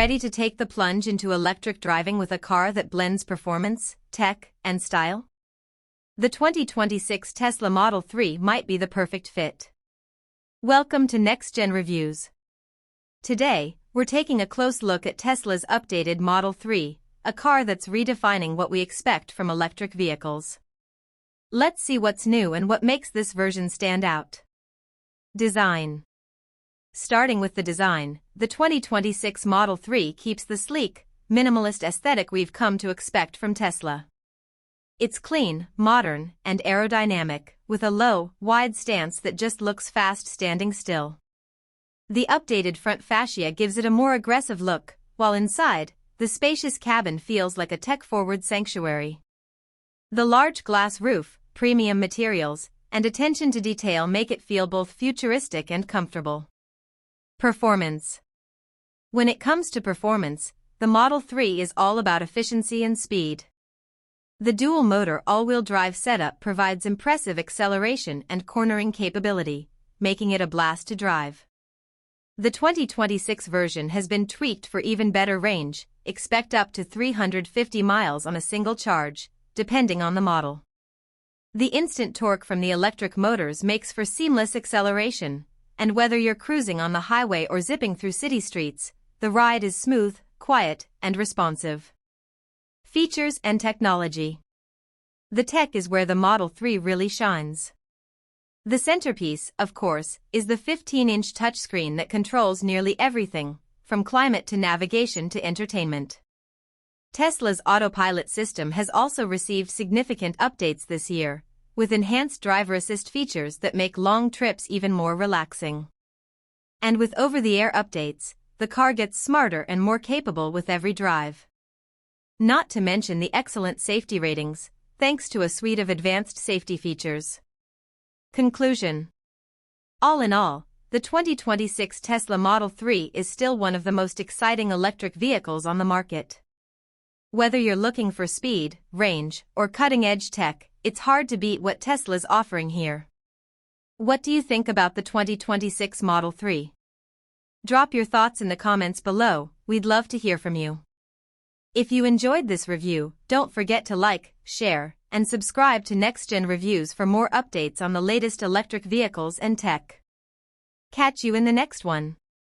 Ready to take the plunge into electric driving with a car that blends performance, tech, and style? The 2026 Tesla Model 3 might be the perfect fit. Welcome to Next Gen Reviews. Today, we're taking a close look at Tesla's updated Model 3, a car that's redefining what we expect from electric vehicles. Let's see what's new and what makes this version stand out. Design. Starting with the design, the 2026 Model 3 keeps the sleek, minimalist aesthetic we've come to expect from Tesla. It's clean, modern, and aerodynamic, with a low, wide stance that just looks fast standing still. The updated front fascia gives it a more aggressive look, while inside, the spacious cabin feels like a tech-forward sanctuary. The large glass roof, premium materials, and attention to detail make it feel both futuristic and comfortable. Performance. When it comes to performance, the Model 3 is all about efficiency and speed. The dual-motor all-wheel drive setup provides impressive acceleration and cornering capability, making it a blast to drive. The 2026 version has been tweaked for even better range. Expect up to 350 miles on a single charge, depending on the model. The instant torque from the electric motors makes for seamless acceleration, and whether you're cruising on the highway or zipping through city streets, the ride is smooth, quiet, and responsive. Features and technology. The tech is where the Model 3 really shines. The centerpiece, of course, is the 15-inch touchscreen that controls nearly everything, from climate to navigation to entertainment. Tesla's Autopilot system has also received significant updates this year, with enhanced driver assist features that make long trips even more relaxing. And with over-the-air updates, the car gets smarter and more capable with every drive. Not to mention the excellent safety ratings, thanks to a suite of advanced safety features. Conclusion. All in all, the 2026 Tesla Model 3 is still one of the most exciting electric vehicles on the market. Whether you're looking for speed, range, or cutting-edge tech, it's hard to beat what Tesla's offering here. What do you think about the 2026 Model 3? Drop your thoughts in the comments below, we'd love to hear from you. If you enjoyed this review, don't forget to like, share, and subscribe to Next Gen Reviews for more updates on the latest electric vehicles and tech. Catch you in the next one.